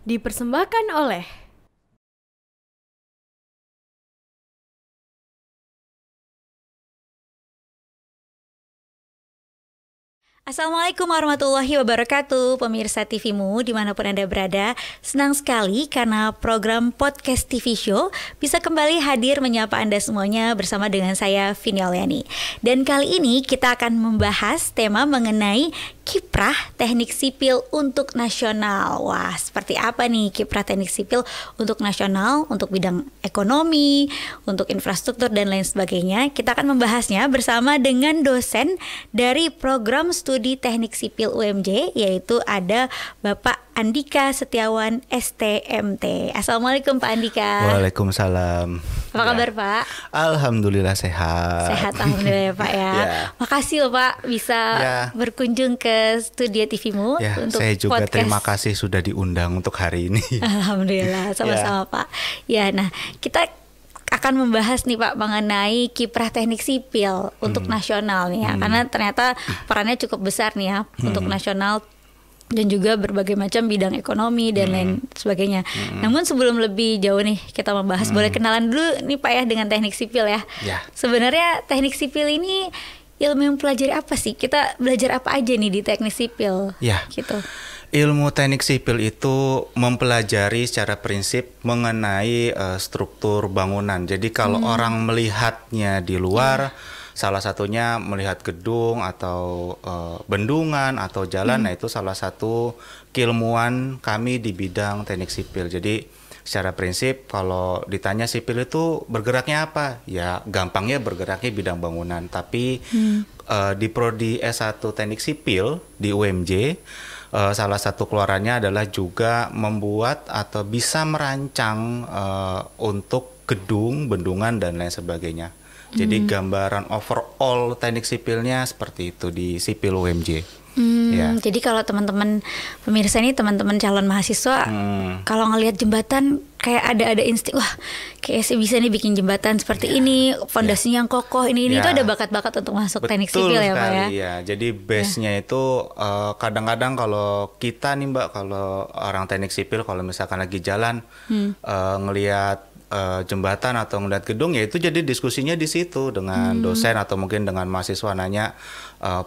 Dipersembahkan oleh Assalamualaikum warahmatullahi wabarakatuh, pemirsa TVmu dimanapun Anda berada. Senang sekali karena program Podcast TV Show bisa kembali hadir menyapa Anda semuanya bersama dengan saya, Vini Oliani. Dan kali ini kita akan membahas tema mengenai kiprah teknik sipil untuk nasional. Wah, seperti apa nih kiprah teknik sipil untuk nasional, untuk bidang ekonomi, untuk infrastruktur dan lain sebagainya. Kita akan membahasnya bersama dengan dosen dari program studi teknik sipil UMJ, yaitu ada Bapak Andika Setiawan STMT. Assalamualaikum Pak Andika. Waalaikumsalam. Apa kabar Pak? Alhamdulillah sehat. Sehat alhamdulillah ya Pak ya. Makasih loh Pak bisa berkunjung ke studio TVmu untuk saya juga podcast. Terima kasih sudah diundang untuk hari ini. Alhamdulillah sama-sama Pak. Ya, nah kita akan membahas nih Pak mengenai kiprah teknik sipil untuk nasional nih ya, karena ternyata perannya cukup besar nih ya untuk nasional dan juga berbagai macam bidang ekonomi dan lain sebagainya. Namun sebelum lebih jauh nih kita membahas, boleh kenalan dulu nih Pak ya dengan teknik sipil ya. Sebenarnya teknik sipil ini ilmu yang pelajari apa sih? Kita belajar apa aja nih di teknik sipil? Gitu. Ilmu teknik sipil itu mempelajari secara prinsip mengenai struktur bangunan. Jadi kalau orang melihatnya di luar, salah satunya melihat gedung atau bendungan atau jalan, nah itu salah satu keilmuan kami di bidang teknik sipil. Jadi secara prinsip kalau ditanya sipil itu bergeraknya apa? Ya gampangnya bergeraknya bidang bangunan. Tapi di Prodi S1 Teknik Sipil di UMJ, salah satu keluarannya adalah juga membuat atau bisa merancang untuk gedung, bendungan dan lain sebagainya. Jadi gambaran overall teknik sipilnya seperti itu di sipil UMJ. Jadi kalau teman-teman pemirsa ini, teman-teman calon mahasiswa, kalau ngelihat jembatan kayak ada insting, wah kayak sih bisa nih bikin jembatan seperti ini, fondasinya yang kokoh, ini itu ada bakat-bakat untuk masuk teknik sipil ya Pak ya. Ya, jadi base-nya itu kadang-kadang kalau kita nih Mbak, kalau orang teknik sipil kalau misalkan lagi jalan ngelihat jembatan atau ngeliat gedung, ya itu jadi diskusinya di situ dengan dosen atau mungkin dengan mahasiswa nanya,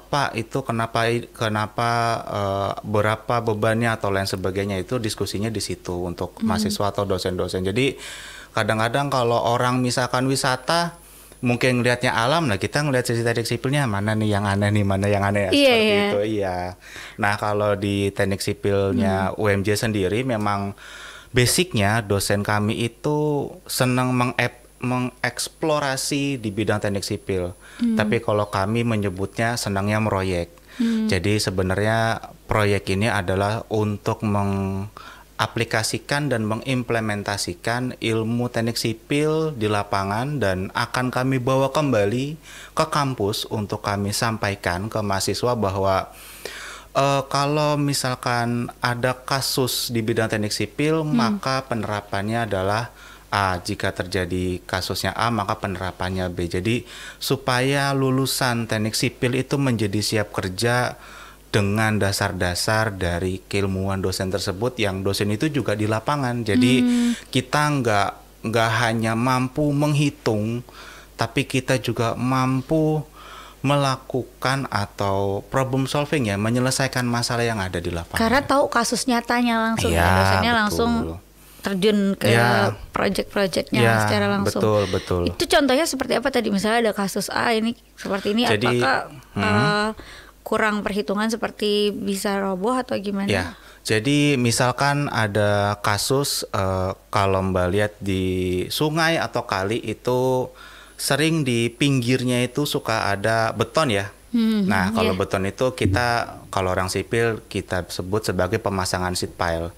Pak itu kenapa berapa bebannya atau lain sebagainya, itu diskusinya di situ untuk mahasiswa atau dosen-dosen. Jadi kadang-kadang kalau orang misalkan wisata mungkin ngelihatnya alam, nah kita ngelihat sisi teknik sipilnya mana nih yang aneh nih, mana yang aneh seperti itu. Nah kalau di teknik sipilnya UMJ sendiri memang basicnya dosen kami itu senang mengeksplorasi di bidang teknik sipil. Tapi kalau kami menyebutnya senangnya meroyek. Jadi sebenarnya proyek ini adalah untuk mengaplikasikan dan mengimplementasikan ilmu teknik sipil di lapangan, dan akan kami bawa kembali ke kampus untuk kami sampaikan ke mahasiswa bahwa kalau misalkan ada kasus di bidang teknik sipil, maka penerapannya adalah A. Jika terjadi kasusnya A, maka penerapannya B. Jadi supaya lulusan teknik sipil itu menjadi siap kerja dengan dasar-dasar dari keilmuan dosen tersebut, yang dosen itu juga di lapangan. Jadi kita nggak hanya mampu menghitung, tapi kita juga mampu melakukan atau problem solving, ya, menyelesaikan masalah yang ada di lapangan. Karena tahu kasus nyatanya langsung, dosennya langsung terjun ke project-projectnya secara langsung. Betul. Itu contohnya seperti apa tadi? Misalnya ada kasus A ini seperti ini, jadi, apakah kurang perhitungan seperti bisa roboh atau gimana? Jadi misalkan ada kasus kalau Mbak lihat di sungai atau kali itu sering di pinggirnya itu suka ada beton ya. Nah kalau beton itu kita, kalau orang sipil kita sebut sebagai pemasangan seat pile.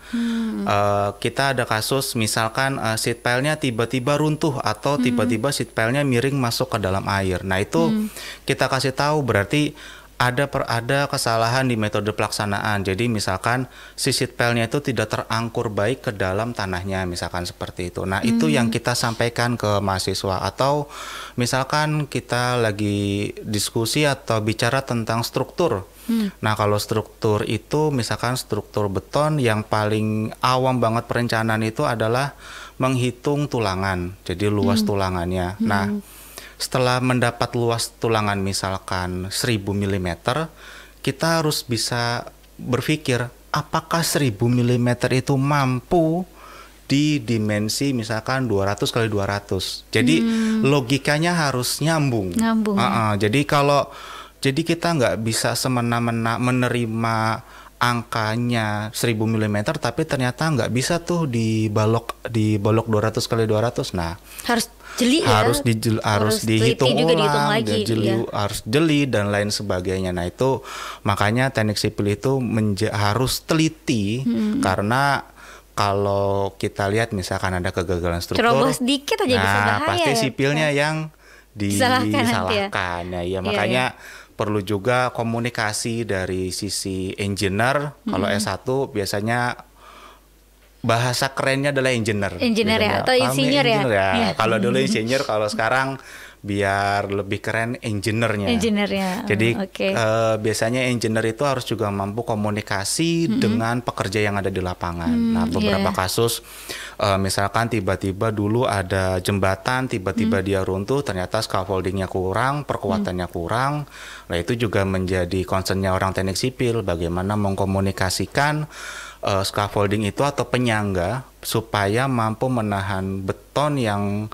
Kita ada kasus misalkan seat pile-nya tiba-tiba runtuh atau tiba-tiba seat pile-nya miring masuk ke dalam air. Nah itu kita kasih tahu berarti ada kesalahan di metode pelaksanaan. Jadi misalkan si seat pile-nya itu tidak terangkur baik ke dalam tanahnya, misalkan seperti itu. Nah itu yang kita sampaikan ke mahasiswa. Atau misalkan kita lagi diskusi atau bicara tentang struktur. Nah, kalau struktur itu misalkan struktur beton yang paling awam banget perencanaan itu adalah menghitung tulangan, jadi luas tulangannya. Nah, setelah mendapat luas tulangan misalkan 1000 mm, kita harus bisa berpikir apakah 1000 mm itu mampu di dimensi misalkan 200 kali 200. Jadi logikanya harus nyambung. Jadi kita nggak bisa semena-mena menerima angkanya 1000 mm, tapi ternyata nggak bisa tuh dibalok 200 kali 200. Nah, harus jeli harus dihitung ulang, lagi, harus jeli dan lain sebagainya. Nah, itu makanya teknik sipil itu harus teliti karena kalau kita lihat misalkan ada kegagalan struktur, terobos dikit aja bisa bahaya. Pasti sipilnya yang disalahkan. Makanya perlu juga komunikasi dari sisi engineer. Kalau S1 biasanya bahasa kerennya adalah engineer ya, atau insinyur ya. Kalau dulu insinyur, kalau sekarang biar lebih keren engineer-nya. Jadi biasanya engineer itu harus juga mampu komunikasi dengan pekerja yang ada di lapangan. Nah, beberapa kasus misalkan tiba-tiba dulu ada jembatan, tiba-tiba dia runtuh, ternyata scaffoldingnya kurang, perkuatannya kurang. Nah, itu juga menjadi concern-nya orang teknik sipil, bagaimana mengkomunikasikan scaffolding itu atau penyangga supaya mampu menahan beton yang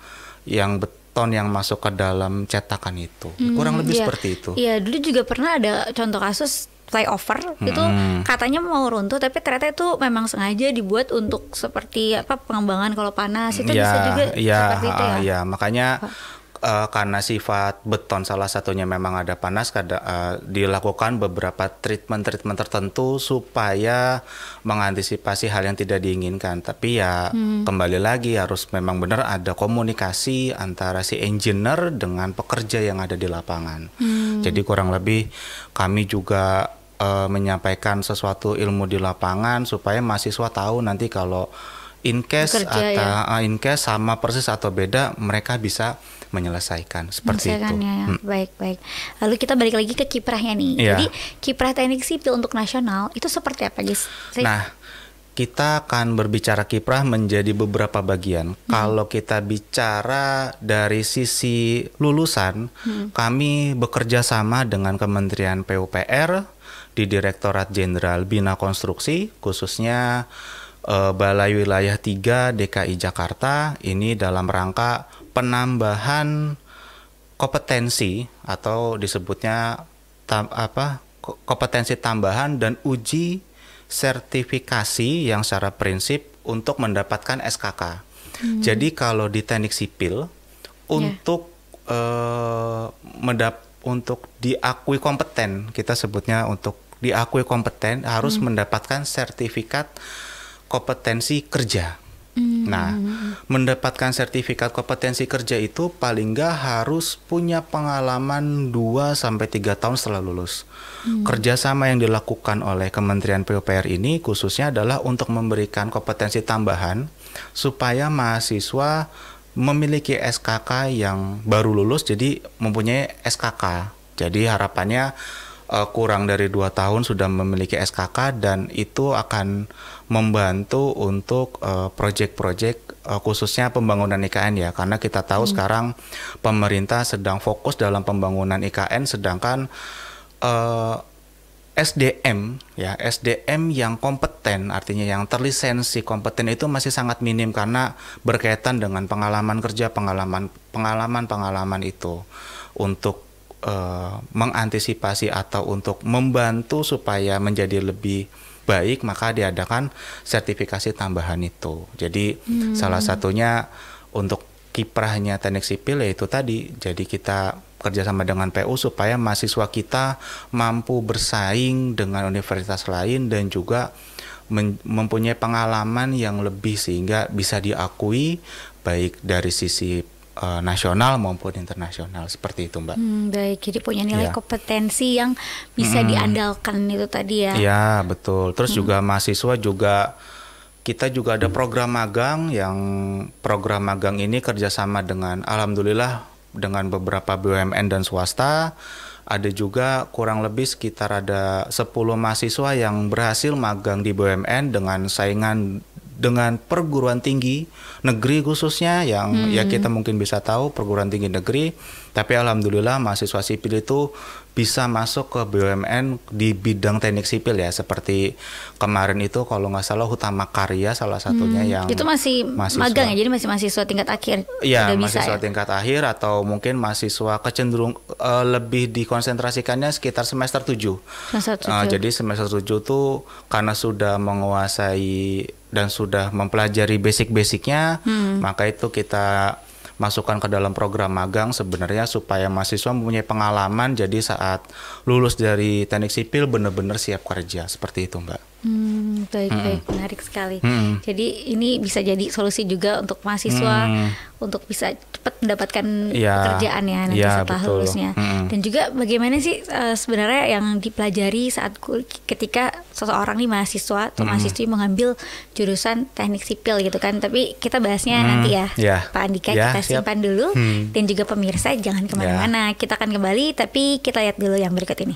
masuk ke dalam cetakan itu. Kurang lebih seperti itu. Iya, dulu juga pernah ada contoh kasus flyover itu katanya mau runtuh, tapi ternyata itu memang sengaja dibuat untuk seperti pengembangan kalau panas itu bisa juga seperti itu ya. Ya, makanya karena sifat beton salah satunya memang ada panas, dilakukan beberapa treatment tertentu supaya mengantisipasi hal yang tidak diinginkan. Tapi ya kembali lagi harus memang benar ada komunikasi antara si engineer dengan pekerja yang ada di lapangan. Jadi kurang lebih kami juga menyampaikan sesuatu ilmu di lapangan supaya mahasiswa tahu nanti kalau in case sama persis atau beda, mereka bisa menyelesaikan seperti itu. Baik. Lalu kita balik lagi ke kiprahnya nih. Jadi kiprah teknik sipil untuk nasional itu seperti apa, Jis? Nah, kita akan berbicara kiprah menjadi beberapa bagian. Kalau kita bicara dari sisi lulusan, kami bekerja sama dengan Kementerian PUPR di Direktorat Jenderal Bina Konstruksi, khususnya Balai Wilayah 3 DKI Jakarta, ini dalam rangka penambahan kompetensi atau disebutnya kompetensi tambahan dan uji sertifikasi yang secara prinsip untuk mendapatkan SKK. Jadi kalau di teknik sipil untuk untuk diakui kompeten, kita sebutnya untuk diakui kompeten harus mendapatkan sertifikat kompetensi kerja. Nah, mendapatkan sertifikat kompetensi kerja itu paling nggak harus punya pengalaman 2-3 tahun setelah lulus. Kerjasama yang dilakukan oleh Kementerian PUPR ini khususnya adalah untuk memberikan kompetensi tambahan supaya mahasiswa memiliki SKK yang baru lulus, jadi mempunyai SKK. Jadi harapannya kurang dari 2 tahun sudah memiliki SKK, dan itu akan membantu untuk proyek-proyek khususnya pembangunan IKN ya, karena kita tahu sekarang pemerintah sedang fokus dalam pembangunan IKN, sedangkan SDM yang kompeten, artinya yang terlisensi kompeten itu masih sangat minim karena berkaitan dengan pengalaman kerja, pengalaman itu untuk mengantisipasi atau untuk membantu supaya menjadi lebih baik, maka diadakan sertifikasi tambahan itu. Jadi salah satunya untuk kiprahnya teknik sipil yaitu tadi, jadi kita kerjasama dengan PU supaya mahasiswa kita mampu bersaing dengan universitas lain dan juga mempunyai pengalaman yang lebih sehingga bisa diakui baik dari sisi nasional maupun internasional, seperti itu, Mbak. Baik, jadi punya nilai kompetensi yang bisa diandalkan itu tadi ya. Iya, betul. Terus juga mahasiswa juga, kita juga ada program magang, yang program magang ini kerjasama dengan, alhamdulillah, dengan beberapa BUMN dan swasta. ada juga kurang lebih sekitar ada 10 mahasiswa yang berhasil magang di BUMN dengan saingan dengan perguruan tinggi negeri khususnya yang ya kita mungkin bisa tahu perguruan tinggi negeri, tapi alhamdulillah mahasiswa sipil itu bisa masuk ke BUMN di bidang teknik sipil ya, seperti kemarin itu kalau nggak salah Hutama Karya salah satunya yang itu masih magang ya, jadi masih mahasiswa tingkat akhir. Iya, udah mahasiswa bisa, ya? tingkat akhir atau mungkin mahasiswa kecenderung lebih dikonsentrasikannya sekitar semester 7. Semester 7. Jadi semester 7 tuh karena sudah menguasai dan sudah mempelajari basic-basicnya, maka itu kita masukkan ke dalam program magang sebenarnya supaya mahasiswa mempunyai pengalaman, jadi saat lulus dari teknik sipil benar-benar siap kerja, seperti itu Mbak. Baik, menarik sekali. Jadi ini bisa jadi solusi juga untuk mahasiswa untuk bisa cepat mendapatkan pekerjaan ya nanti setelah betul. lulusnya. Dan juga bagaimana sih sebenarnya yang dipelajari saat ketika seseorang nih mahasiswa atau mahasiswi mengambil jurusan teknik sipil gitu kan. Tapi kita bahasnya nanti ya, Pak Andika, kita simpan dulu. Dan juga pemirsa jangan kemana-mana. Kita akan kembali, tapi kita lihat dulu yang berikut ini.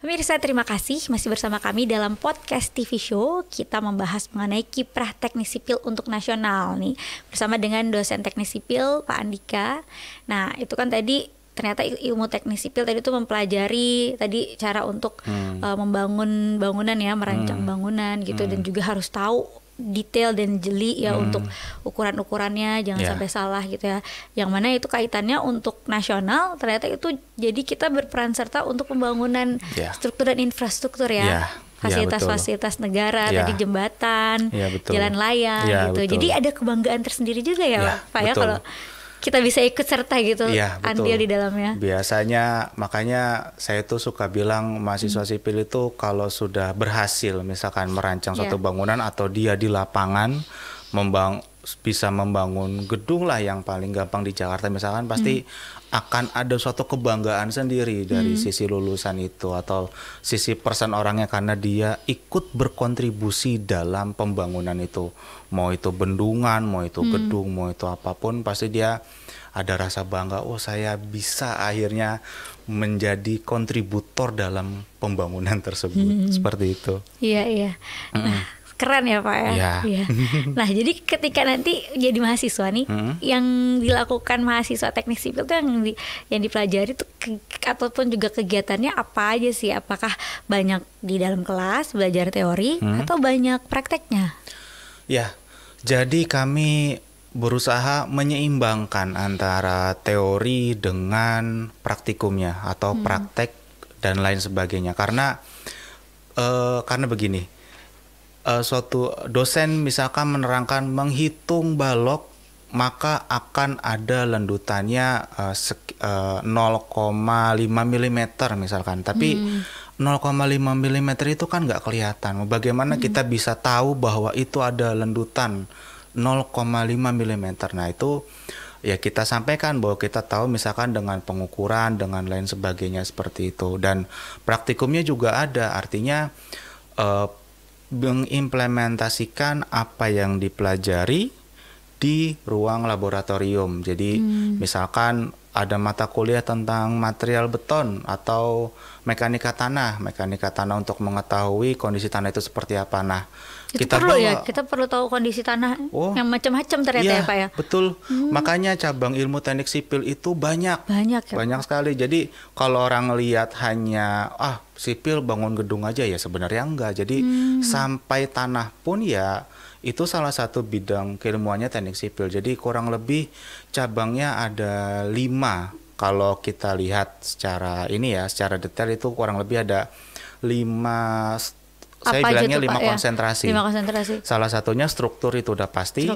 Pemirsa, terima kasih masih bersama kami dalam podcast TV Show. Kita membahas mengenai kiprah teknik sipil untuk nasional nih, bersama dengan dosen teknik sipil Pak Andika. Nah, itu kan tadi ternyata ilmu teknik sipil tadi itu mempelajari tadi cara untuk membangun bangunan ya, merancang bangunan gitu, dan juga harus tahu detail dan jeli ya untuk ukuran-ukurannya, jangan sampai salah gitu ya. Yang mana itu kaitannya untuk nasional, ternyata itu jadi kita berperan serta untuk pembangunan struktur dan infrastruktur ya. Fasilitas-fasilitas negara, tadi jembatan, jalan layang gitu. Betul. Jadi ada kebanggaan tersendiri juga ya Pak ya kalau kita bisa ikut serta gitu, andil di dalamnya. Biasanya makanya saya tuh suka bilang mahasiswa sipil itu kalau sudah berhasil misalkan merancang suatu bangunan atau dia di lapangan bisa membangun gedung lah yang paling gampang di Jakarta misalkan, pasti akan ada suatu kebanggaan sendiri dari sisi lulusan itu atau sisi person orangnya, karena dia ikut berkontribusi dalam pembangunan itu. Mau itu bendungan, mau itu gedung, mau itu apapun, pasti dia ada rasa bangga, oh saya bisa akhirnya menjadi kontributor dalam pembangunan tersebut. Seperti itu. Iya. Nah, keren ya Pak ya. Iya. Nah, jadi ketika nanti jadi mahasiswa nih, yang dilakukan mahasiswa teknik sipil tuh yang dipelajari tuh ataupun juga kegiatannya apa aja sih? Apakah banyak di dalam kelas belajar teori atau banyak prakteknya? Ya, jadi kami berusaha menyeimbangkan antara teori dengan praktikumnya atau praktek dan lain sebagainya. Karena begini. Suatu dosen misalkan menerangkan menghitung balok, maka akan ada lendutannya 0,5 mm misalkan. Tapi 0,5 mm itu kan nggak kelihatan. Bagaimana kita bisa tahu bahwa itu ada lendutan 0,5 mm? Nah itu ya kita sampaikan bahwa kita tahu misalkan dengan pengukuran, dengan lain sebagainya seperti itu. Dan praktikumnya juga ada, artinya mengimplementasikan apa yang dipelajari di ruang laboratorium. Jadi misalkan ada mata kuliah tentang material beton atau mekanika tanah untuk mengetahui kondisi tanah itu seperti apa. Nah, kita perlu tahu kondisi tanah yang macam-macam ternyata ya Pak ya. Betul. Makanya cabang ilmu teknik sipil itu banyak sekali. Jadi kalau orang lihat hanya sipil bangun gedung aja ya, sebenarnya enggak. Jadi sampai tanah pun ya itu salah satu bidang keilmuannya teknik sipil. Jadi kurang lebih cabangnya ada 5. Kalau kita lihat secara detail itu kurang lebih ada 5. Saya bilangnya 5 konsentrasi. 5 konsentrasi. Salah satunya struktur itu udah pasti.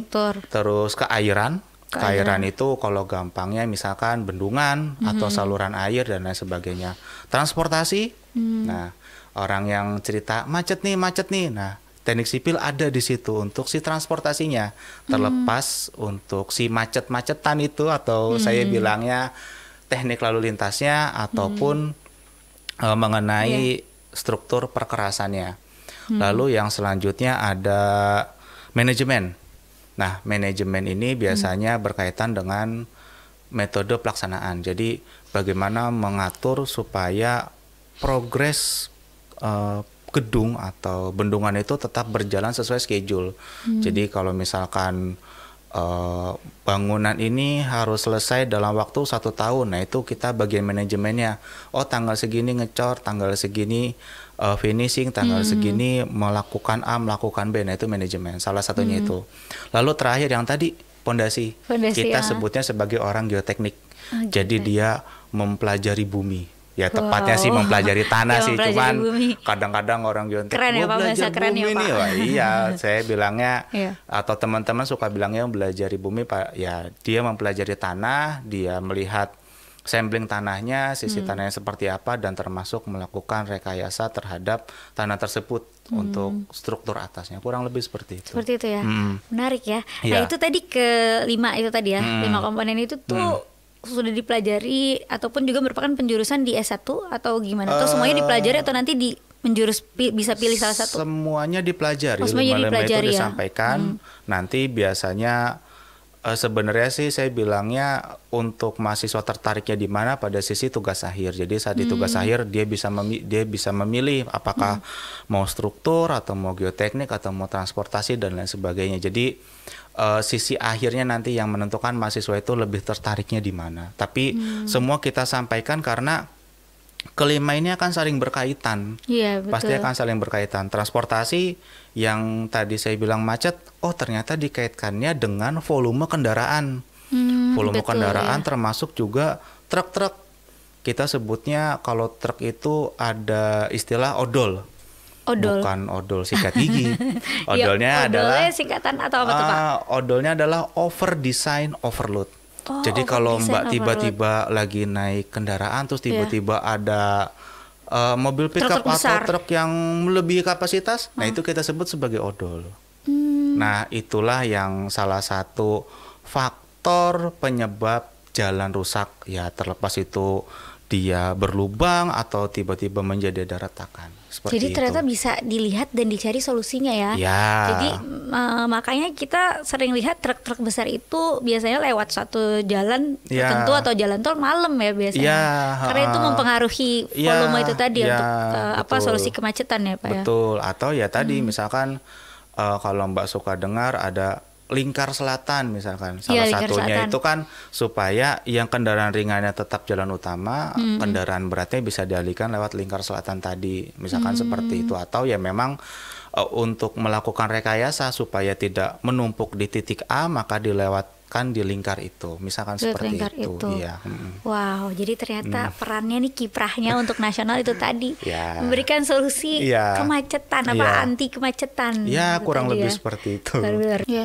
Terus keairan. Keairan itu kalau gampangnya misalkan bendungan atau saluran air dan lain sebagainya. Transportasi. Nah, orang yang cerita macet nih. Nah, teknik sipil ada di situ untuk si transportasinya. Terlepas untuk si macet-macetan itu atau saya bilangnya teknik lalu lintasnya ataupun mengenai struktur perkerasannya. Lalu yang selanjutnya ada manajemen. Nah, manajemen ini biasanya berkaitan dengan metode pelaksanaan. Jadi bagaimana mengatur supaya progres gedung atau bendungan itu tetap berjalan sesuai schedule. Jadi kalau misalkan bangunan ini harus selesai dalam waktu 1 tahun, nah itu kita bagian manajemennya. Oh, tanggal segini ngecor, tanggal segini finishing, tanggal segini melakukan A, melakukan B. Nah itu manajemen, salah satunya itu. Lalu terakhir yang tadi pondasi, kita sebutnya sebagai orang geoteknik. Jadi dia mempelajari bumi. Ya tepatnya sih mempelajari tanah sih, cuman kadang-kadang orang geoteknik belajar bumi nih. Wah, iya, saya bilangnya atau teman-teman suka bilangnya belajari bumi, Pak. Ya, dia mempelajari tanah, dia melihat sampling tanahnya, sisi tanahnya seperti apa, dan termasuk melakukan rekayasa terhadap tanah tersebut untuk struktur atasnya. Kurang lebih seperti itu. Seperti itu ya. Menarik ya. Nah, itu tadi ke-5 itu tadi ya. 5 komponen itu tuh sudah dipelajari ataupun juga merupakan penjurusan di S1 atau gimana? Atau semuanya dipelajari atau nanti di menjurus bisa pilih salah satu? Semuanya dipelajari. Semuanya dipelajari itu disampaikan. Nanti biasanya sebenarnya sih saya bilangnya untuk mahasiswa tertariknya di mana pada sisi tugas akhir. Jadi saat di tugas akhir dia bisa memilih apakah mau struktur atau mau geoteknik atau mau transportasi dan lain sebagainya. Jadi sisi akhirnya nanti yang menentukan mahasiswa itu lebih tertariknya di mana. Tapi semua kita sampaikan karena kelima ini akan saling berkaitan. Iya, betul. Pasti akan saling berkaitan. Transportasi yang tadi saya bilang macet, oh ternyata dikaitkannya dengan volume kendaraan. Volume kendaraan termasuk juga truk-truk. Kita sebutnya kalau truk itu ada istilah odol. Bukan odol sikat gigi. Odolnya adalah singkatan atau apa tuh, Pak? Odolnya adalah over design overload. Jadi kalau Mbak tiba-tiba lagi naik kendaraan terus tiba-tiba ada mobil pickup atau truk yang melebihi kapasitas, nah itu kita sebut sebagai odol. Nah, itulah yang salah satu faktor penyebab jalan rusak, ya terlepas itu dia berlubang atau tiba-tiba menjadi ada retakan. Jadi ternyata bisa dilihat dan dicari solusinya ya. Jadi makanya kita sering lihat truk-truk besar itu biasanya lewat satu jalan tertentu atau jalan tol malam ya biasanya. Karena itu mempengaruhi volume itu tadi untuk solusi kemacetan ya, Pak. Betul. Atau ya tadi misalkan kalau Mbak suka dengar ada lingkar selatan misalkan, salah satunya itu kan supaya yang kendaraan ringannya tetap jalan utama, kendaraan beratnya bisa dialihkan lewat lingkar selatan tadi, misalkan seperti itu. Atau ya memang untuk melakukan rekayasa supaya tidak menumpuk di titik A maka dilewatkan di lingkar itu, misalkan seperti itu. Iya. Wow, jadi ternyata perannya nih, kiprahnya untuk nasional itu tadi memberikan solusi kemacetan, anti kemacetan. Ya, kurang lebih seperti itu.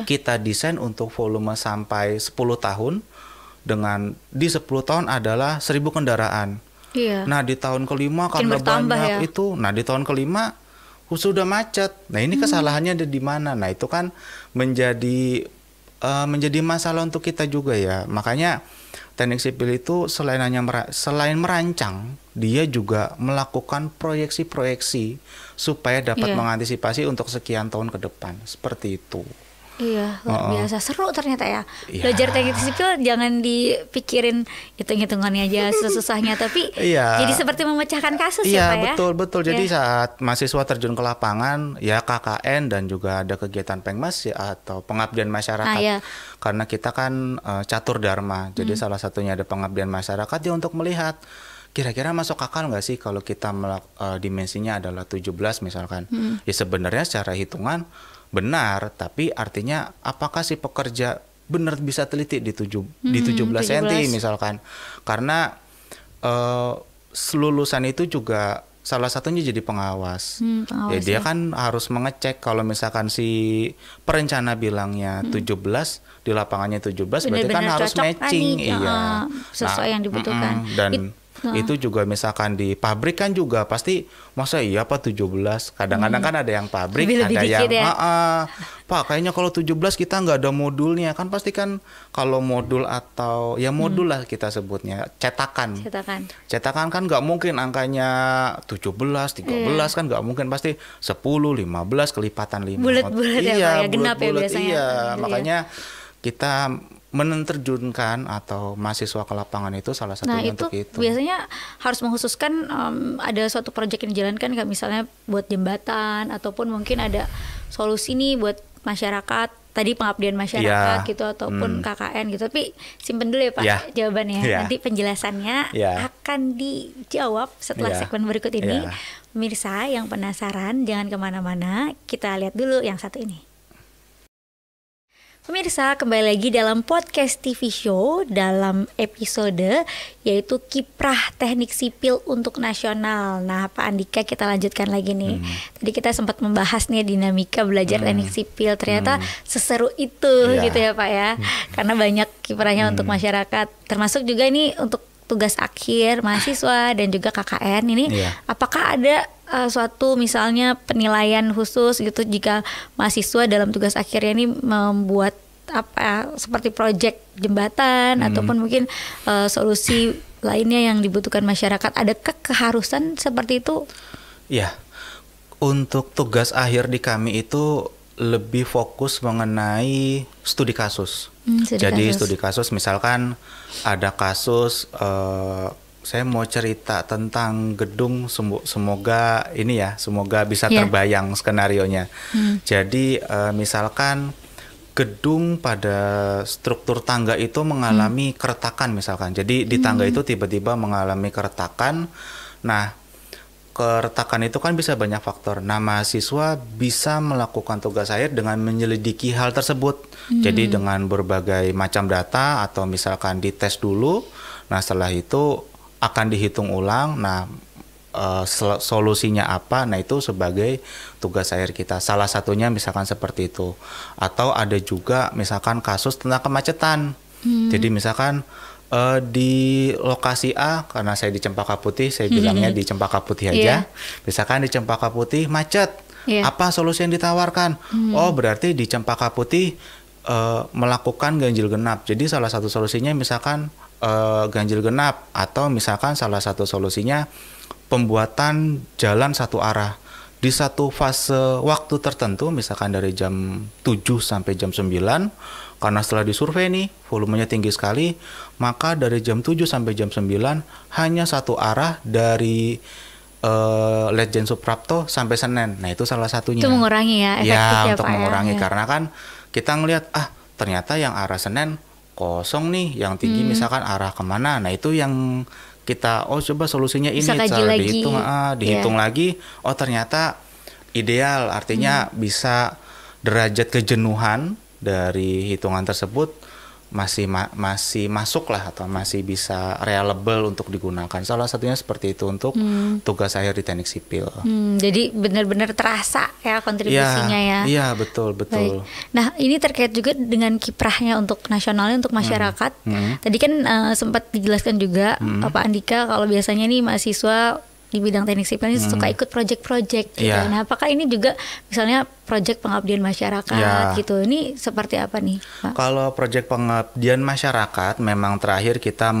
Kita desain untuk volume sampai 10 tahun dengan di 10 tahun adalah 1.000 kendaraan. Nah, di tahun kelima karena banyak itu, nah di tahun kelima sudah macet. Nah, ini kesalahannya ada di mana? Nah, itu kan menjadi masalah untuk kita juga ya. Makanya teknik sipil itu selain merancang, dia juga melakukan proyeksi-proyeksi supaya dapat mengantisipasi untuk sekian tahun ke depan. Seperti itu. Iya, luar biasa seru ternyata ya. Belajar teknik sipil jangan dipikirin hitung-hitungannya aja susah-susahnya, tapi jadi seperti memecahkan kasus ya, Pak ya. Betul. Jadi saat mahasiswa terjun ke lapangan, ya KKN dan juga ada kegiatan Pengmas ya, atau pengabdian masyarakat. Karena kita kan catur dharma, jadi salah satunya ada pengabdian masyarakat ya untuk melihat kira-kira masuk akal nggak sih kalau kita dimensinya adalah 17 misalkan. Ya sebenarnya secara hitungan benar, tapi artinya apakah si pekerja benar bisa teliti di 17 cm misalkan. Karena lulusan itu juga salah satunya jadi pengawas. Ya dia kan harus mengecek kalau misalkan si perencana bilangnya 17, di lapangannya 17 berarti kan harus matching. Sesuai yang dibutuhkan. Dan itu juga misalkan di pabrik kan juga pasti masa iya Pak 17. Kadang-kadang kan ada yang pabrik, ada yang Pak kayaknya kalau 17 kita nggak ada modulnya. Kan pasti kan kalau modul atau ya modul lah kita sebutnya, cetakan kan nggak mungkin angkanya 17, 13 kan nggak mungkin, pasti 10, 15 kelipatan 5. Bulat-bulat ya, Pak ya, genap ya biasanya. Makanya kita menerjunkan atau mahasiswa ke lapangan itu salah Nah satunya itu untuk itu. biasanya harus mengkhususkan ada suatu proyek yang dijalankan kayak misalnya buat jembatan ataupun mungkin ada solusi nih buat masyarakat, tadi pengabdian masyarakat gitu ataupun KKN gitu. Tapi simpen dulu ya Pak jawabannya. Nanti penjelasannya akan dijawab setelah segmen berikut ini. Pemirsa yang penasaran jangan kemana-mana, kita lihat dulu yang satu ini. Pemirsa, kembali lagi dalam podcast TV Show dalam episode yaitu Kiprah Teknik Sipil untuk Nasional. Nah, Pak Andika, kita lanjutkan lagi nih. Tadi kita sempat membahas nih dinamika belajar teknik sipil. Ternyata seseru itu gitu ya Pak ya. Karena banyak kiprahnya untuk masyarakat. Termasuk juga ini untuk tugas akhir mahasiswa dan juga KKN ini. Apakah ada suatu misalnya penilaian khusus gitu jika mahasiswa dalam tugas akhirnya ini membuat seperti proyek jembatan ataupun mungkin solusi lainnya yang dibutuhkan masyarakat, adakah keharusan seperti itu? Ya, untuk tugas akhir di kami itu lebih fokus mengenai studi kasus. Studi kasus misalkan ada kasus saya mau cerita tentang gedung, semoga bisa terbayang skenarionya. Jadi misalkan gedung pada struktur tangga itu mengalami keretakan misalkan. Jadi di tangga itu tiba-tiba mengalami keretakan. Nah, keretakan itu kan bisa banyak faktor. Nah, mahasiswa bisa melakukan tugas akhir dengan menyelidiki hal tersebut. Jadi dengan berbagai macam data atau misalkan dites dulu. Nah, setelah itu akan dihitung ulang. Nah, solusinya apa? Nah, itu sebagai tugas akhir kita. Salah satunya misalkan seperti itu. Atau ada juga misalkan kasus tentang kemacetan. Jadi misalkan di lokasi A, karena saya di Cempaka Putih, saya bilangnya di Cempaka Putih aja. Misalkan di Cempaka Putih macet. Apa solusi yang ditawarkan? Oh, berarti di Cempaka Putih melakukan ganjil genap. Jadi salah satu solusinya misalkan ganjil genap, atau misalkan salah satu solusinya pembuatan jalan satu arah di satu fase waktu tertentu, misalkan dari jam 7 sampai jam 9, karena setelah disurvei nih volumenya tinggi sekali, maka dari jam 7 sampai jam 9 hanya satu arah dari Ledjen Suprapto sampai Senen. Nah, itu salah satunya. Itu mengurangi ya efektif untuk mengurangi karena kan kita ngelihat ternyata yang arah Senen kosong nih, yang tinggi misalkan arah kemana. Nah, itu yang kita coba solusinya ini, dihitung lagi. Oh, ternyata ideal, artinya bisa derajat kejenuhan dari hitungan tersebut masih masuk lah, atau masih bisa reliable untuk digunakan. Salah satunya seperti itu untuk tugas akhir di teknik sipil. Jadi benar-benar terasa ya kontribusinya ya. Iya, betul. Baik. Nah, ini terkait juga dengan kiprahnya untuk nasionalnya, untuk masyarakat. Tadi kan sempat dijelaskan juga Pak Andika kalau biasanya nih mahasiswa di bidang teknik sipil ini suka ikut project-project gitu. Nah, apakah ini juga misalnya project pengabdian masyarakat gitu? Ini seperti apa nih, Pak? Kalau project pengabdian masyarakat memang terakhir kita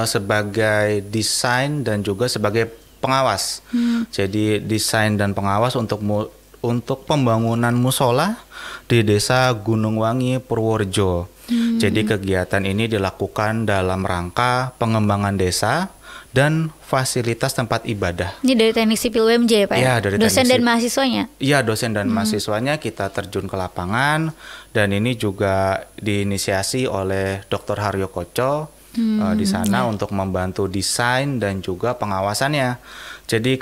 sebagai desain dan juga sebagai pengawas. Jadi desain dan pengawas untuk pembangunan musola di Desa Gunung Wangi, Purworejo. Jadi kegiatan ini dilakukan dalam rangka pengembangan desa dan fasilitas tempat ibadah. Ini dari teknik sipil UMJ Pak ya? Dari dosen dan mahasiswanya? Iya, dosen dan mahasiswanya kita terjun ke lapangan, dan ini juga diinisiasi oleh Dr. Haryo Koco di sana untuk membantu desain dan juga pengawasannya. Jadi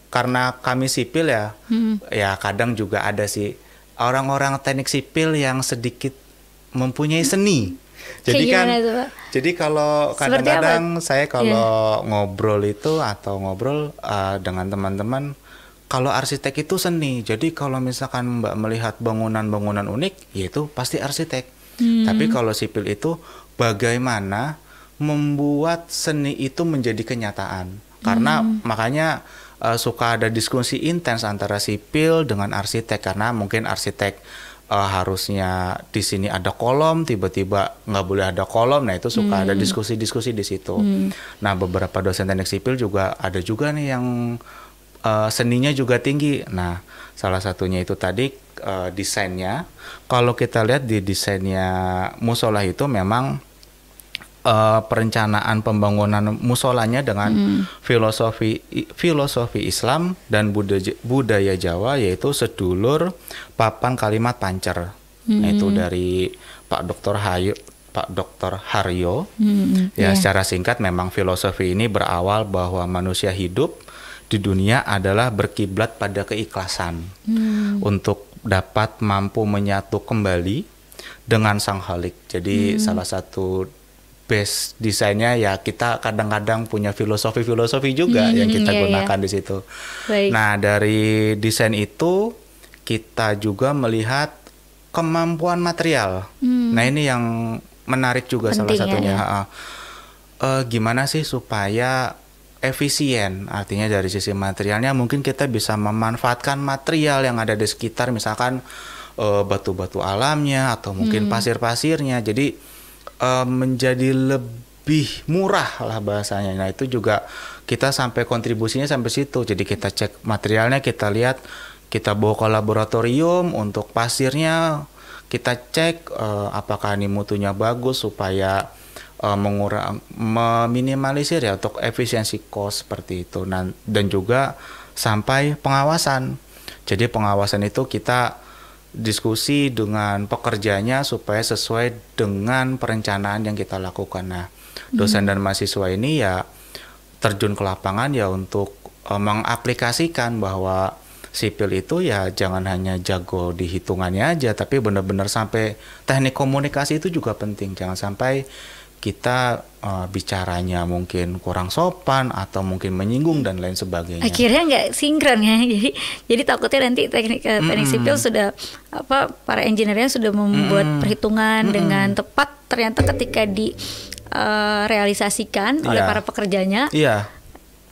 karena kami sipil ya kadang juga ada sih orang-orang teknik sipil yang sedikit mempunyai seni. Jadi kalau kadang-kadang saya ngobrol itu atau ngobrol dengan teman-teman, kalau arsitek itu seni. Jadi kalau misalkan Mbak melihat bangunan-bangunan unik, yaitu pasti arsitek. Tapi kalau sipil itu bagaimana membuat seni itu menjadi kenyataan. Karena makanya suka ada diskusi intens antara sipil dengan arsitek, karena mungkin arsitek harusnya di sini ada kolom, tiba-tiba nggak boleh ada kolom. Nah, itu suka ada diskusi-diskusi di situ. Nah, beberapa dosen teknik sipil juga ada juga nih yang seninya juga tinggi. Nah, salah satunya itu tadi desainnya, kalau kita lihat di desainnya musola itu memang perencanaan pembangunan musolanya dengan filosofi Islam dan budaya Jawa, yaitu sedulur papan kalimat pancer. Nah, itu dari Pak Dr. Haryo. Secara singkat memang filosofi ini berawal bahwa manusia hidup di dunia adalah berkiblat pada keikhlasan untuk dapat mampu menyatu kembali dengan Sang Khalik. Jadi salah satu base desainnya ya kita kadang-kadang punya filosofi juga yang kita gunakan di situ. Baik. Nah, dari desain itu kita juga melihat kemampuan material. Nah, ini yang menarik juga penting, salah satunya. Gimana sih supaya efisien? Artinya dari sisi materialnya mungkin kita bisa memanfaatkan material yang ada di sekitar, misalkan batu-batu alamnya atau mungkin pasir-pasirnya. Jadi menjadi lebih murah lah bahasanya. Nah, itu juga kita sampai kontribusinya sampai situ. Jadi kita cek materialnya, kita lihat, kita bawa ke laboratorium untuk pasirnya, kita cek apakah ini mutunya bagus supaya meminimalisir ya untuk efisiensi cost seperti itu. Nah, dan juga sampai pengawasan. Jadi pengawasan itu kita diskusi dengan pekerjanya supaya sesuai dengan perencanaan yang kita lakukan. Nah, dosen dan mahasiswa ini ya terjun ke lapangan ya untuk mengaplikasikan bahwa sipil itu ya jangan hanya jago di hitungannya aja, tapi benar-benar sampai teknik komunikasi itu juga penting. Jangan sampai kita bicaranya mungkin kurang sopan atau mungkin menyinggung dan lain sebagainya. Akhirnya nggak sinkron ya, jadi takutnya nanti teknik sipil sudah para engineer-nya sudah membuat perhitungan dengan tepat, ternyata ketika direalisasikan oleh para pekerjanya,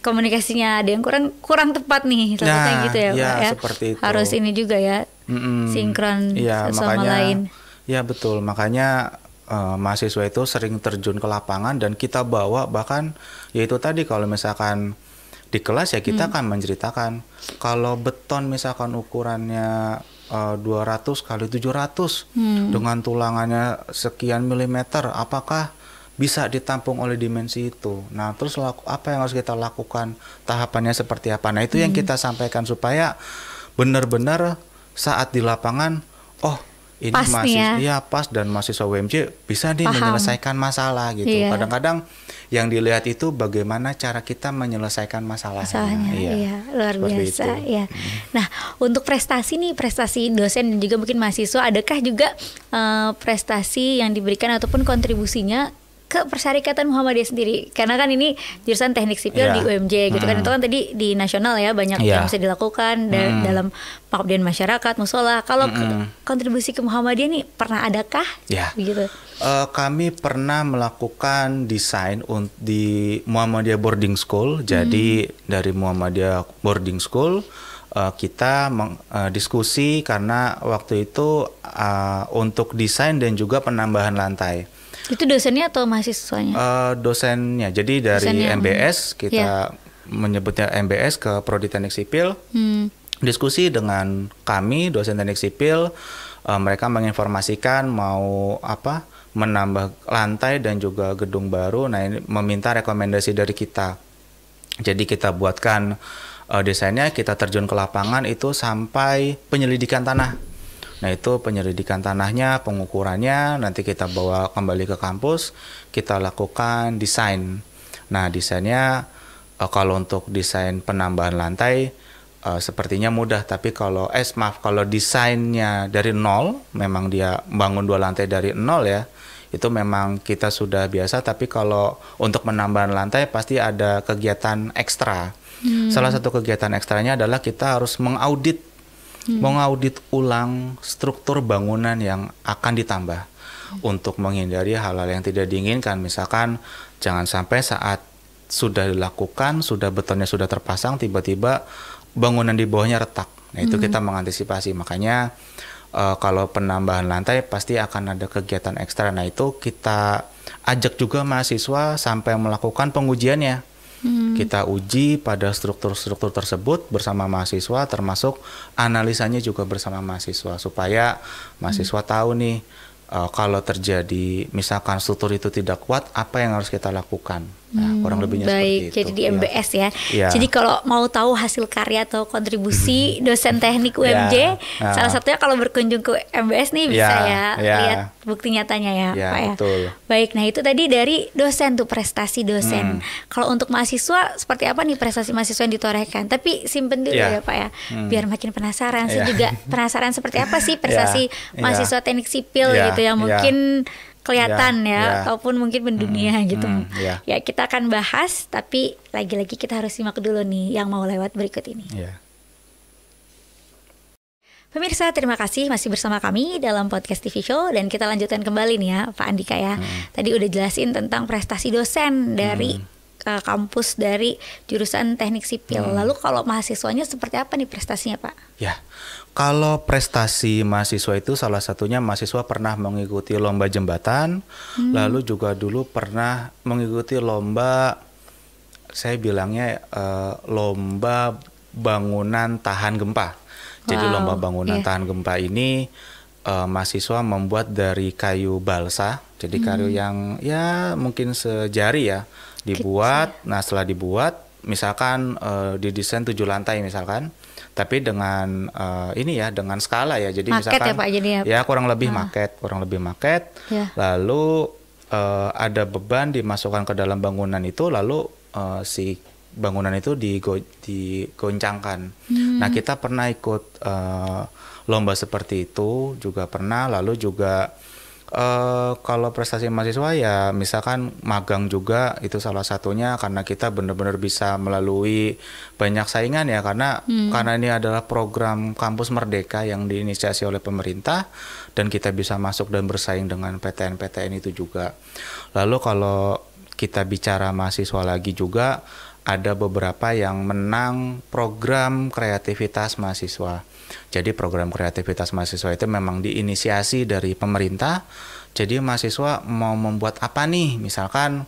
komunikasinya ada yang kurang tepat nih, takutnya gitu ya, Pak ya. Seperti itu. Harus ini juga ya, sinkron sama lain. Ya betul, makanya mahasiswa itu sering terjun ke lapangan dan kita bawa, bahkan yaitu tadi kalau misalkan di kelas ya kita akan menceritakan kalau beton misalkan ukurannya 200 kali 700 dengan tulangannya sekian milimeter, apakah bisa ditampung oleh dimensi itu. Nah, terus apa yang harus kita lakukan, tahapannya seperti apa. Nah, itu yang kita sampaikan supaya benar-benar saat di lapangan, ini pas dan mahasiswa UMJ bisa nih menyelesaikan masalah gitu. Kadang-kadang yang dilihat itu bagaimana cara kita menyelesaikan masalahnya. Iya, luar biasa ya. Nah, untuk prestasi dosen dan juga mungkin mahasiswa, adakah juga prestasi yang diberikan ataupun kontribusinya ke Persyarikatan Muhammadiyah sendiri? Karena kan ini jurusan teknik sipil di UMJ gitu kan. Itu kan tadi di nasional ya banyak yang bisa dilakukan dalam pengabdian masyarakat, musola. Kalau kontribusi ke Muhammadiyah nih pernah adakah? Begitu. Kami pernah melakukan desain di Muhammadiyah Boarding School. Jadi dari Muhammadiyah Boarding School kita diskusi karena waktu itu untuk desain dan juga penambahan lantai. Itu dosennya atau mahasiswanya? Dosennya. Jadi dari MBS kita menyebutnya MBS ke Prodi Teknik Sipil. Diskusi dengan kami dosen Teknik Sipil, mereka menginformasikan mau menambah lantai dan juga gedung baru. Nah, ini meminta rekomendasi dari kita. Jadi kita buatkan desainnya, kita terjun ke lapangan itu sampai penyelidikan tanah. Nah, itu penyelidikan tanahnya, pengukurannya, nanti kita bawa kembali ke kampus, kita lakukan desain. Nah, desainnya kalau untuk desain penambahan lantai sepertinya mudah, tapi kalau desainnya dari nol, memang dia bangun 2 lantai dari nol ya, itu memang kita sudah biasa, tapi kalau untuk penambahan lantai pasti ada kegiatan ekstra. Salah satu kegiatan ekstranya adalah kita harus mengaudit ulang struktur bangunan yang akan ditambah untuk menghindari hal-hal yang tidak diinginkan. Misalkan jangan sampai saat sudah dilakukan, betonnya sudah terpasang, tiba-tiba bangunan di bawahnya retak. Nah, itu kita mengantisipasi. Makanya kalau penambahan lantai pasti akan ada kegiatan ekstra. Nah, itu kita ajak juga mahasiswa sampai melakukan pengujiannya. Kita uji pada struktur-struktur tersebut bersama mahasiswa, termasuk analisanya juga bersama mahasiswa, supaya mahasiswa tahu nih kalau terjadi misalkan struktur itu tidak kuat, apa yang harus kita lakukan. Nah, kurang lebihnya seperti itu. Jadi di MBS ya. Ya. Jadi kalau mau tahu hasil karya atau kontribusi dosen teknik UMJ, salah satunya kalau berkunjung ke MBS nih bisa lihat bukti nyatanya ya, Pak ya. Betul. Baik, nah itu tadi dari dosen tuh, prestasi dosen. Kalau untuk mahasiswa seperti apa nih prestasi mahasiswa yang ditorehkan? Tapi simpen dulu ya Pak ya, biar makin penasaran. Saya juga penasaran seperti apa sih prestasi mahasiswa teknik sipil gitu yang mungkin kelihatan ataupun mungkin mendunia gitu. Ya kita akan bahas, tapi lagi-lagi kita harus simak dulu nih yang mau lewat berikut ini. Pemirsa, terima kasih masih bersama kami dalam podcast TV Show, dan kita lanjutkan kembali nih ya Pak Andika ya. Tadi udah jelasin tentang prestasi dosen dari kampus dari jurusan teknik sipil. Lalu kalau mahasiswanya seperti apa nih prestasinya Pak? Ya, kalau prestasi mahasiswa itu salah satunya mahasiswa pernah mengikuti lomba jembatan, lalu juga dulu pernah mengikuti lomba, saya bilangnya lomba bangunan tahan gempa. Jadi lomba bangunan tahan gempa ini mahasiswa membuat dari kayu balsa, jadi kayu yang ya mungkin sejari ya, dibuat. Nah setelah dibuat, misalkan didesain 7 lantai misalkan, tapi dengan ini ya dengan skala ya, jadi maket misalkan ya Pak, jadi ya kurang lebih maket, lalu ada beban dimasukkan ke dalam bangunan itu, lalu si bangunan itu digoncangkan. Nah kita pernah ikut lomba seperti itu juga pernah. Lalu juga kalau prestasi mahasiswa ya misalkan magang juga, itu salah satunya karena kita benar-benar bisa melalui banyak saingan ya, karena ini adalah program kampus merdeka yang diinisiasi oleh pemerintah, dan kita bisa masuk dan bersaing dengan PTN-PTN itu juga. Lalu kalau kita bicara mahasiswa lagi juga, ada beberapa yang menang program kreativitas mahasiswa. Jadi program kreativitas mahasiswa itu memang diinisiasi dari pemerintah. Jadi mahasiswa mau membuat apa nih? Misalkan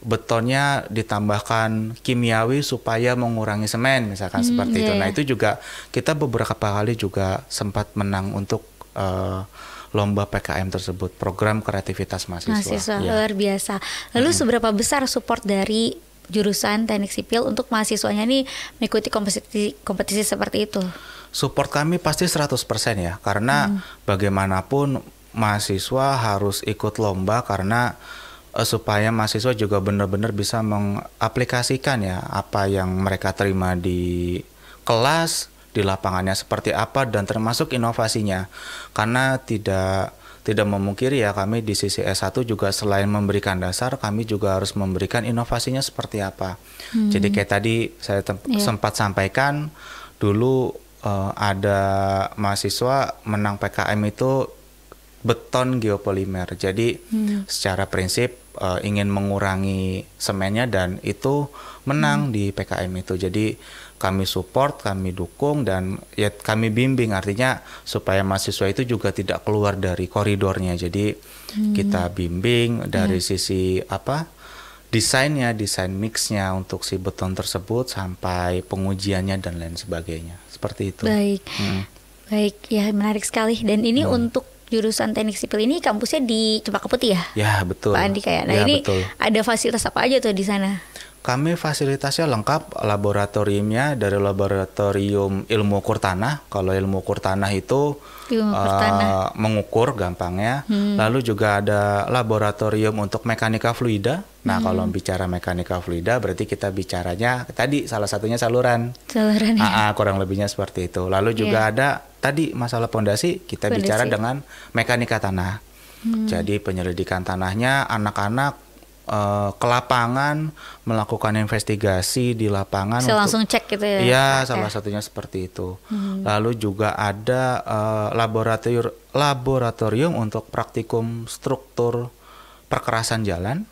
betonnya ditambahkan kimiawi supaya mengurangi semen, misalkan seperti itu. Nah itu juga kita beberapa kali juga sempat menang untuk lomba PKM tersebut, program kreativitas mahasiswa. Luar biasa. Lalu seberapa besar support dari jurusan teknik sipil untuk mahasiswanya nih mengikuti kompetisi seperti itu? Support kami pasti 100% ya, karena bagaimanapun mahasiswa harus ikut lomba, karena supaya mahasiswa juga benar-benar bisa mengaplikasikan ya apa yang mereka terima di kelas, di lapangannya seperti apa, dan termasuk inovasinya. Karena tidak memungkiri ya, kami di sisi S1 juga selain memberikan dasar, kami juga harus memberikan inovasinya seperti apa. Jadi kayak tadi saya sempat sampaikan dulu, ada mahasiswa menang PKM itu beton geopolimer. Jadi secara prinsip ingin mengurangi semennya, dan itu menang di PKM itu. Jadi kami support, kami dukung, dan ya kami bimbing, artinya supaya mahasiswa itu juga tidak keluar dari koridornya. Jadi kita bimbing dari sisi desainnya, desain mixnya untuk si beton tersebut, sampai pengujiannya dan lain sebagainya. Seperti itu. Baik ya, menarik sekali. Dan ini untuk jurusan teknik sipil ini kampusnya di Cempaka Putih ya? Ya betul. Pak Andika ya. Nah ini betul. Ada fasilitas apa aja tuh di sana? Kami fasilitasnya lengkap, laboratoriumnya dari laboratorium ilmu ukur tanah. Kalau ilmu ukur tanah itu mengukur gampangnya. Lalu juga ada laboratorium untuk mekanika fluida. Nah kalau bicara mekanika fluida berarti kita bicaranya tadi salah satunya saluran. Kurang lebihnya seperti itu. Lalu juga ada tadi masalah pondasi, kita bicara dengan mekanika tanah. Jadi penyelidikan tanahnya, anak-anak ke lapangan melakukan investigasi di lapangan. Langsung cek gitu ya? Iya, salah satunya seperti itu. Lalu juga ada laboratorium untuk praktikum struktur perkerasan jalan.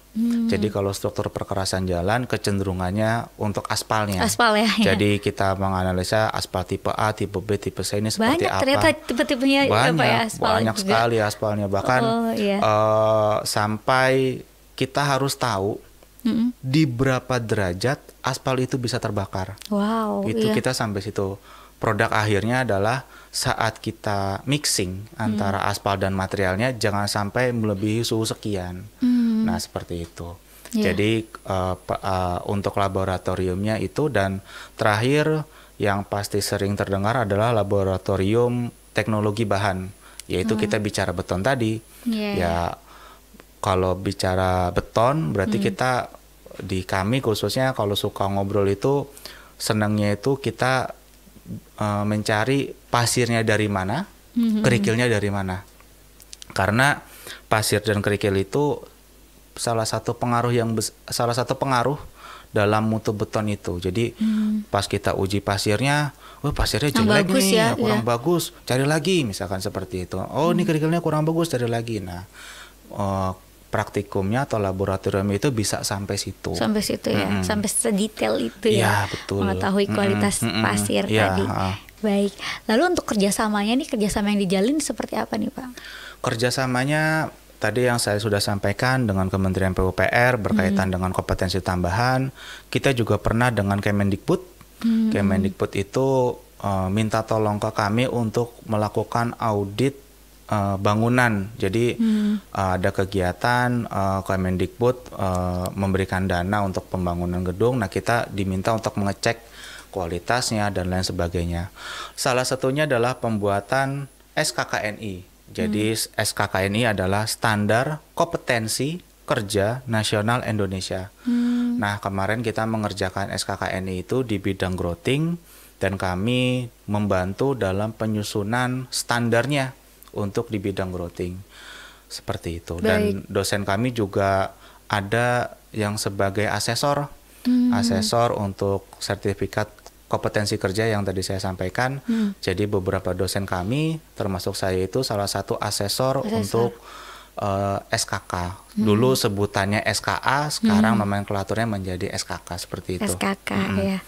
Jadi kalau struktur perkerasan jalan kecenderungannya untuk aspalnya. Aspal ya. Jadi kita menganalisa aspal tipe A, tipe B, tipe C ini seperti apa. Banyak ternyata tipe-tipenya apa ya aspal. Banyak juga sekali aspalnya. Bahkan sampai kita harus tahu di berapa derajat aspal itu bisa terbakar. Wow. Itu iya. kita sampai situ. Produk akhirnya adalah saat kita mixing antara aspal dan materialnya jangan sampai melebihi suhu sekian. Nah seperti itu. Iya. Jadi untuk laboratoriumnya itu, dan terakhir yang pasti sering terdengar adalah laboratorium teknologi bahan, yaitu kita bicara beton tadi. Iya, Ya kalau bicara beton berarti kita di kami khususnya kalau suka ngobrol itu senangnya itu kita mencari pasirnya dari mana, kerikilnya dari mana. Karena pasir dan kerikil itu salah satu pengaruh dalam mutu beton itu. Jadi pas kita uji pasirnya, pasirnya jelek bagus nih, ya, kurang bagus, cari lagi misalkan seperti itu. Oh ini kerikilnya kurang bagus, cari lagi. Nah praktikumnya atau laboratorium itu bisa sampai situ. Sampai situ ya, sampai sedetail itu Ya, ya, betul. mengetahui kualitas pasir Ya, tadi. Baik, lalu untuk kerjasamanya nih, kerjasama yang dijalin seperti apa nih Pak? Kerjasamanya tadi yang saya sudah sampaikan dengan Kementerian PUPR berkaitan dengan kompetensi tambahan. Kita juga pernah dengan Kemendikbud. Kemendikbud itu minta tolong ke kami untuk melakukan audit bangunan. Jadi ada kegiatan Kemendikbud memberikan dana untuk pembangunan gedung. Nah kita diminta untuk mengecek kualitasnya dan lain sebagainya. Salah satunya adalah pembuatan SKKNI. Jadi SKKNI adalah Standar Kompetensi Kerja Nasional Indonesia. Nah kemarin kita mengerjakan SKKNI itu di bidang grouting dan kami membantu dalam penyusunan standarnya untuk di bidang grouting. Seperti itu. Dan dosen kami juga ada yang sebagai asesor untuk sertifikat kompetensi kerja yang tadi saya sampaikan. Jadi beberapa dosen kami termasuk saya itu salah satu asesor. Untuk SKK. Dulu sebutannya SKA, sekarang nomenklaturnya menjadi SKK seperti itu. SKK ya.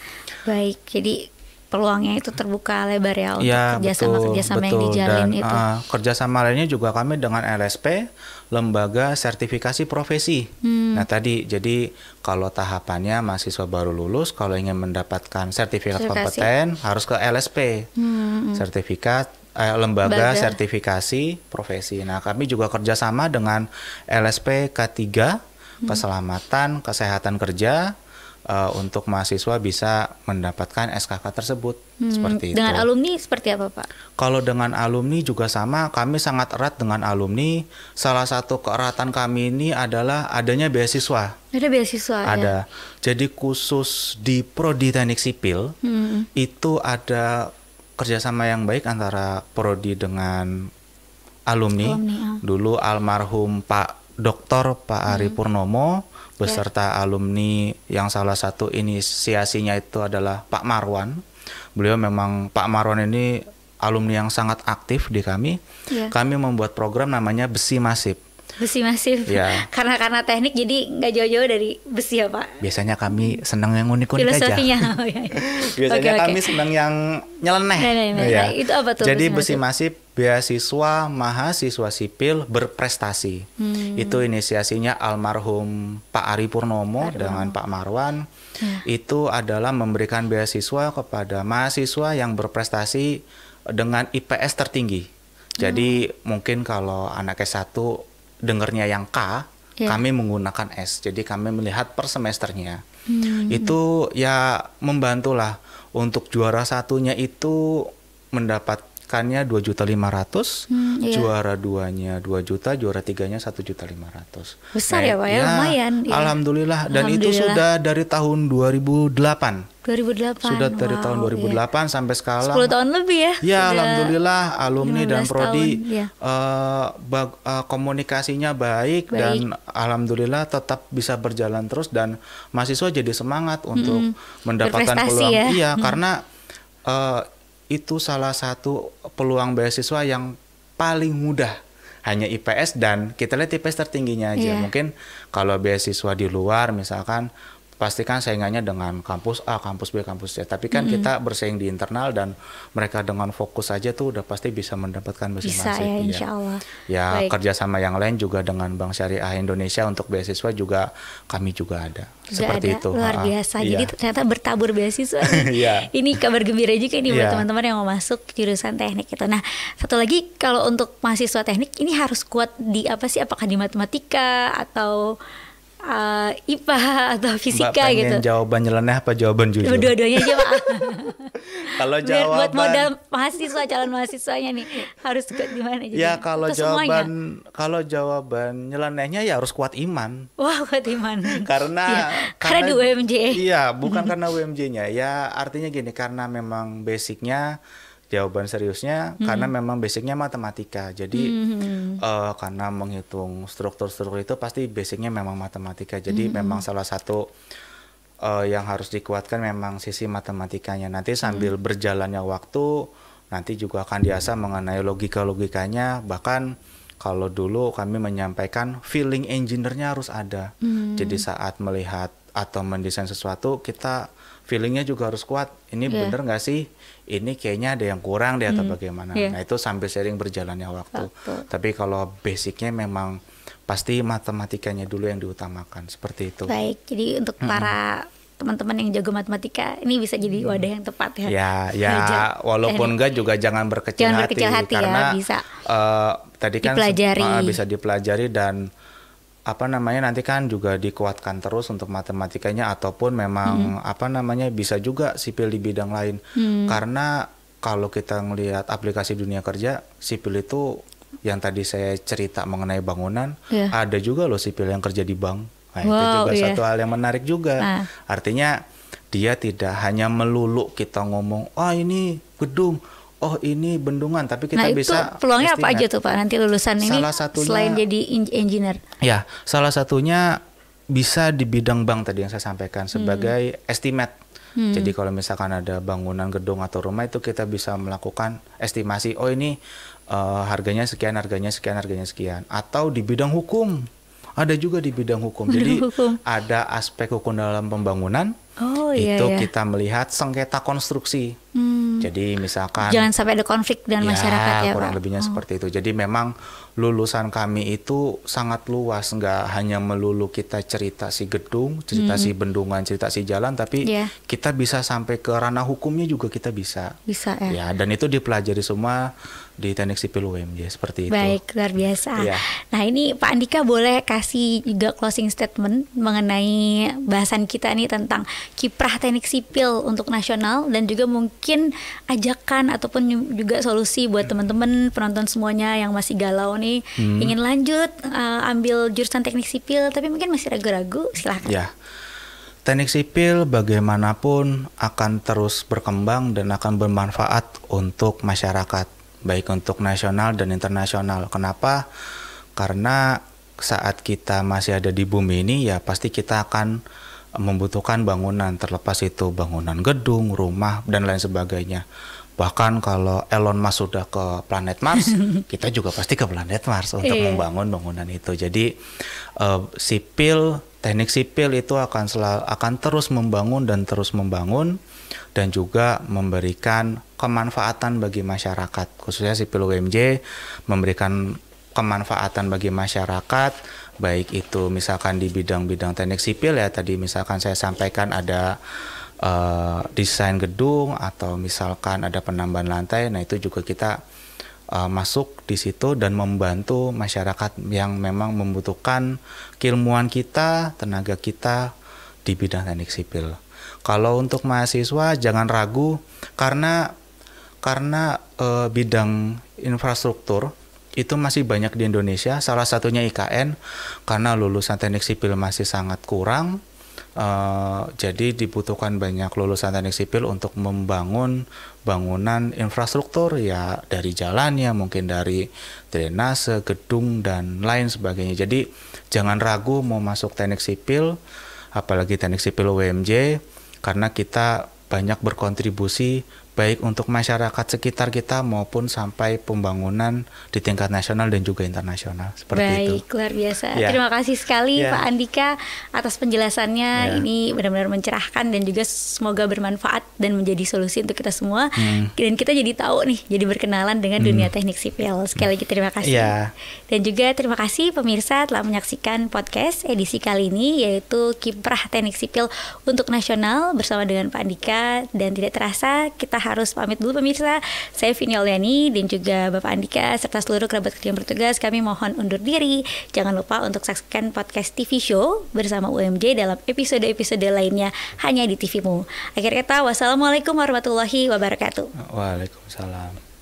Baik, jadi peluangnya itu terbuka lebar ya untuk kerjasama yang dijalin dan, itu. Kerjasama lainnya juga kami dengan LSP, Lembaga Sertifikasi Profesi. Nah tadi, jadi kalau tahapannya mahasiswa baru lulus, kalau ingin mendapatkan sertifikat kompeten harus ke LSP, Lembaga Sertifikasi Profesi. Nah kami juga kerjasama dengan LSP K3, Keselamatan Kesehatan Kerja, untuk mahasiswa bisa mendapatkan SKK tersebut. Seperti itu. Dengan alumni seperti apa Pak? Kalau dengan alumni juga sama, kami sangat erat dengan alumni. Salah satu keeratan kami ini adalah adanya beasiswa. Ada beasiswa ada. Ya? Jadi khusus di Prodi Teknik Sipil itu ada kerjasama yang baik antara Prodi dengan alumni. Dulu almarhum Pak Dr. Pak Ari Purnomo beserta alumni yang salah satu inisiasinya itu adalah Pak Marwan. Beliau memang, Pak Marwan ini alumni yang sangat aktif di kami. Kami membuat program namanya Besi Masif. Besi Masif. Ya. Karena teknik jadi nggak jauh-jauh dari besi ya Pak. Biasanya kami senang yang unik-unik aja. Filosofinya. Biasanya kami senang yang nyeleneh. Nah, itu apa tuh? Jadi Besi Masif beasiswa mahasiswa sipil berprestasi. Itu inisiasinya almarhum Pak Ari Purnomo dengan Pak Marwan. Itu adalah memberikan beasiswa kepada mahasiswa yang berprestasi dengan IPS tertinggi. Jadi mungkin kalau anak S1 dengernya yang K, kami menggunakan S. Jadi kami melihat per semesternya. Itu ya membantulah untuk juara satunya itu mendapatkannya 2.500.000, juara 2-nya 2 juta, juara 3-nya 1.500.000. Besar ya Pak ya, lumayan. Alhamdulillah. Dan itu sudah dari tahun 2008. 2008. Sudah dari tahun 2008 sampai sekarang. 10 tahun lebih ya. Ya, alhamdulillah alumni dan prodi komunikasinya baik dan alhamdulillah tetap bisa berjalan terus dan mahasiswa jadi semangat untuk mendapatkan peluang. Ya? Iya, karena itu salah satu peluang beasiswa yang paling mudah. Hanya IPS dan kita lihat IPS tertingginya aja. Mungkin kalau beasiswa di luar misalkan pastikan saingannya dengan kampus A, kampus B, kampus C. Tapi kan kita bersaing di internal dan mereka dengan fokus saja tuh udah pasti bisa mendapatkan Bisa masing-masing. ya, Iya. insya Allah. Ya Baik. kerjasama yang lain juga dengan Bank Syariah Indonesia untuk beasiswa juga kami juga ada. Juga Seperti ada, itu. luar biasa. Iya. Jadi ternyata bertabur beasiswa nih. Iya. Ini kabar gembira juga nih buat Iya. teman-teman yang mau masuk jurusan teknik itu. Nah, satu lagi kalau untuk mahasiswa teknik ini harus kuat di apa sih? Apakah di matematika atau IPA atau Mbak fisika pengen gitu? jawaban nyeleneh apa jawaban jujur? Dua-duanya aja Pak. Kalau Biar buat jawaban modal mahasiswa, calon mahasiswanya nih harus kuat di mana? ya kalau Atau semuanya? jawaban nyelenehnya ya harus kuat iman. Wah, kuat iman. Karena karena di UMJ. Iya, bukan karena UMJ-nya. Ya artinya gini, karena memang basicnya jawaban seriusnya karena memang basicnya matematika. Jadi karena menghitung struktur-struktur itu pasti basicnya memang matematika. Jadi memang salah satu yang harus dikuatkan memang sisi matematikanya. Nanti sambil berjalannya waktu nanti juga akan diasah mengenai logika-logikanya. Bahkan kalau dulu kami menyampaikan feeling engineer-nya harus ada. Jadi saat melihat atau mendesain sesuatu kita feelingnya juga harus kuat. Ini bener nggak sih? Ini kayaknya ada yang kurang deh atau bagaimana. Nah itu sambil sering berjalannya waktu. Tapi kalau basicnya memang pasti matematikanya dulu yang diutamakan. Seperti itu. Baik, jadi untuk para teman-teman yang jago matematika ini bisa jadi wadah yang tepat ya. Ya walaupun enggak juga jangan berkecil Jangan hati. berkecil hati karena ya, bisa tadi kan dipelajari. Bisa dipelajari dan apa namanya nanti kan juga dikuatkan terus untuk matematikanya ataupun memang apa namanya bisa juga sipil di bidang lain. Karena kalau kita ngelihat aplikasi dunia kerja, sipil itu yang tadi saya cerita mengenai bangunan, ada juga loh sipil yang kerja di bank. Nah, itu juga satu hal yang menarik juga. Artinya dia tidak hanya melulu kita ngomong, ini gedung, ini bendungan, tapi kita bisa itu peluangnya apa estimate. aja tuh Pak nanti lulusan ini selain jadi engineer? Ya, salah satunya bisa di bidang bank tadi yang saya sampaikan sebagai estimate. Jadi kalau misalkan ada bangunan gedung atau rumah itu kita bisa melakukan estimasi, ini harganya sekian, harganya sekian, harganya sekian. Atau di bidang hukum, ada juga di bidang hukum. Jadi ada aspek hukum dalam pembangunan. Itu kita melihat sengketa konstruksi. Jadi misalkan jangan sampai ada konflik dengan masyarakat ya kurang Pak. lebihnya seperti itu. Jadi memang lulusan kami itu sangat luas, nggak hanya melulu kita cerita si gedung, cerita si bendungan, cerita si jalan, tapi kita bisa sampai ke ranah hukumnya juga kita bisa. Bisa ya. Ya, dan itu dipelajari semua di Teknik Sipil UMJ seperti itu. Baik, luar biasa. Ya. Nah ini Pak Andika boleh kasih juga closing statement mengenai bahasan kita nih tentang kiprah teknik sipil untuk nasional dan juga mungkin ajakan ataupun juga solusi buat teman-teman penonton semuanya yang masih galau nih ingin lanjut ambil jurusan teknik sipil tapi mungkin masih ragu-ragu, silahkan. Ya. Teknik sipil bagaimanapun akan terus berkembang dan akan bermanfaat untuk masyarakat, baik untuk nasional dan internasional. Kenapa? Karena saat kita masih ada di bumi ini ya pasti kita akan membutuhkan bangunan, terlepas itu bangunan gedung, rumah, dan lain sebagainya. Bahkan kalau Elon Musk sudah ke planet Mars, kita juga pasti ke planet Mars untuk membangun bangunan itu. Jadi teknik sipil itu akan terus membangun dan juga memberikan kemanfaatan bagi masyarakat, khususnya sipil UMJ memberikan kemanfaatan bagi masyarakat, baik itu misalkan di bidang-bidang teknik sipil ya tadi misalkan saya sampaikan ada desain gedung atau misalkan ada penambahan lantai, nah itu juga kita masuk di situ dan membantu masyarakat yang memang membutuhkan keilmuan kita, tenaga kita di bidang teknik sipil. Kalau untuk mahasiswa jangan ragu karena bidang infrastruktur itu masih banyak di Indonesia, salah satunya IKN karena lulusan teknik sipil masih sangat kurang. Jadi dibutuhkan banyak lulusan teknik sipil untuk membangun bangunan infrastruktur ya dari jalannya, mungkin dari drainase, gedung dan lain sebagainya. Jadi jangan ragu mau masuk teknik sipil, apalagi teknik sipil UMJ karena kita banyak berkontribusi baik untuk masyarakat sekitar kita maupun sampai pembangunan di tingkat nasional dan juga internasional. Seperti itu. Baik, luar biasa. Terima kasih sekali Pak Andika atas penjelasannya. Ini benar-benar mencerahkan dan juga semoga bermanfaat dan menjadi solusi untuk kita semua. Dan kita jadi tahu nih, jadi berkenalan dengan dunia teknik sipil. Sekali lagi terima kasih. Dan juga terima kasih pemirsa telah menyaksikan podcast edisi kali ini, yaitu Kiprah Teknik Sipil untuk Nasional bersama dengan Pak Andika. Dan tidak terasa kita harus pamit dulu pemirsa. Saya Vini Oliani dan juga Bapak Andika serta seluruh kerabat kerja yang bertugas, kami mohon undur diri. Jangan lupa untuk saksikan podcast TV Show bersama UMJ dalam episode-episode lainnya hanya di TVmu. Akhir kata, wassalamualaikum warahmatullahi wabarakatuh. Waalaikumsalam.